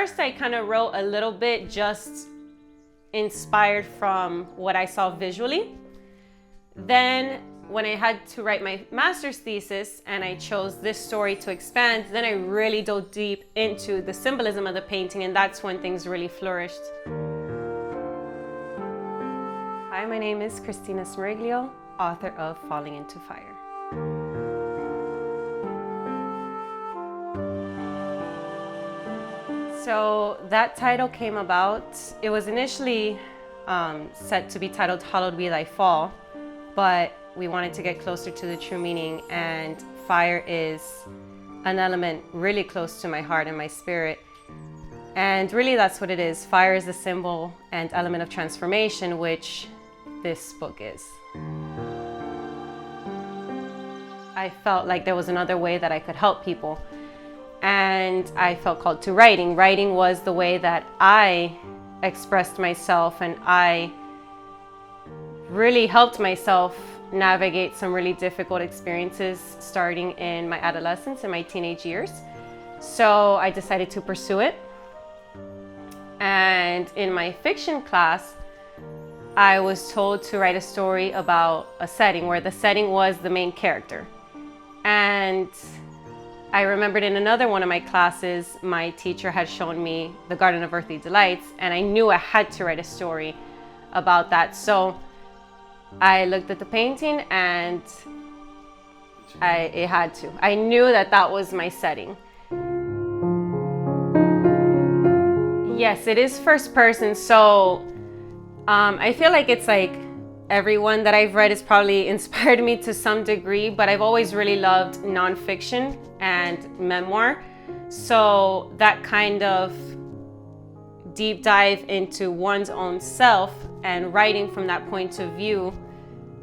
first I kind of wrote a little bit just inspired from what I saw visually. Then when I had to write my master's thesis and I chose this story to expand, then I really dove deep into the symbolism of the painting, and that's when things really flourished. Hi, my name is Kristina Smeriglio, author of Falling into Fire. So that title came about, it was initially set to be titled Hallowed Be Thy Fall, but we wanted to get closer to the true meaning, and fire is an element really close to my heart and my spirit. And really that's what it is. Fire is the symbol and element of transformation, which this book is. I felt like there was another way that I could help people. And I felt called to writing. Writing was the way that I expressed myself, and I really helped myself navigate some really difficult experiences starting in my adolescence and my teenage years. So I decided to pursue it. And in my fiction class, I was told to write a story about a setting where the setting was the main character. And I remembered in another one of my classes, my teacher had shown me The Garden of Earthly Delights, and I knew I had to write a story about that. So I looked at the painting and it had to. I knew that that was my setting. Yes, it is first person, so I feel like it's like everyone that I've read has probably inspired me to some degree, but I've always really loved nonfiction and memoir. So that kind of deep dive into one's own self and writing from that point of view,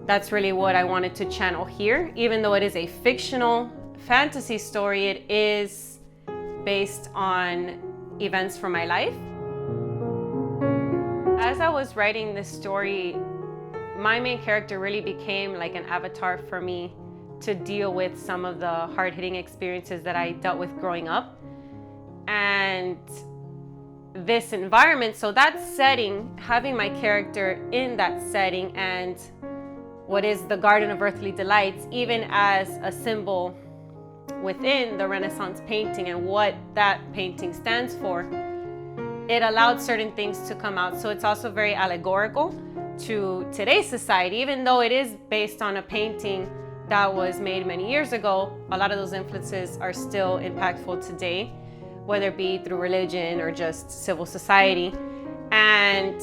that's really what I wanted to channel here. Even though it is a fictional fantasy story, it is based on events from my life. As I was writing this story, my main character really became like an avatar for me to deal with some of the hard-hitting experiences that I dealt with growing up. And this environment, so that setting, having my character in that setting and what is the Garden of Earthly Delights, even as a symbol within the Renaissance painting and what that painting stands for, it allowed certain things to come out. So it's also very allegorical to today's society. Even though it is based on a painting that was made many years ago, a lot of those influences are still impactful today, whether it be through religion or just civil society. And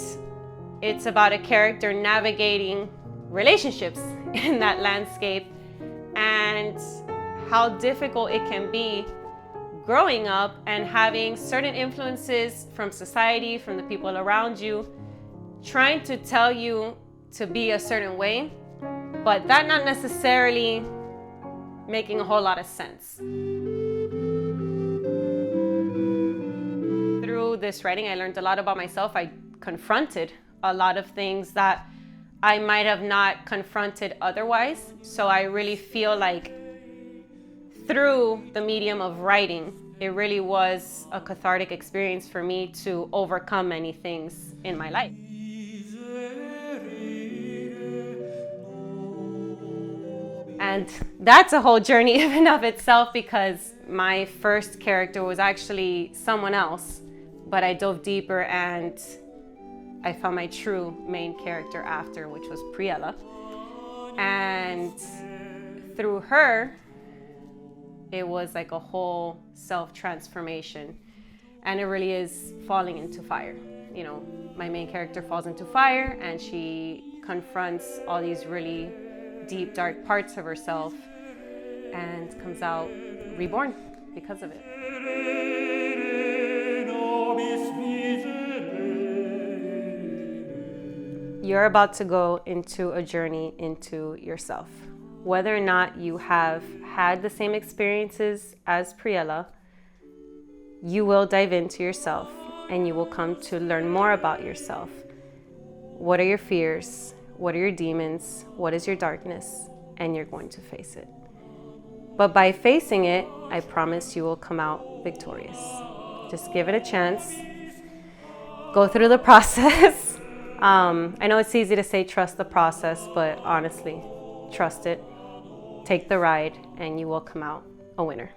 it's about a character navigating relationships in that landscape and how difficult it can be growing up and having certain influences from society, from the people around you, trying to tell you to be a certain way, but that not necessarily making a whole lot of sense. Through this writing, I learned a lot about myself. I confronted a lot of things that I might have not confronted otherwise. So I really feel like through the medium of writing, it really was a cathartic experience for me to overcome many things in my life. And that's a whole journey in and of itself, because my first character was actually someone else, but I dove deeper and I found my true main character after, which was Priella. And through her, it was like a whole self-transformation. And it really is falling into fire. You know, my main character falls into fire and she confronts all these really deep, dark parts of herself and comes out reborn because of it. You're about to go into a journey into yourself. Whether or not you have had the same experiences as Priella, you will dive into yourself and you will come to learn more about yourself. What are your fears? What are your demons? What is your darkness? And you're going to face it. But by facing it, I promise you will come out victorious. Just give it a chance. Go through the process. I know it's easy to say trust the process, but honestly, trust it. Take the ride and you will come out a winner.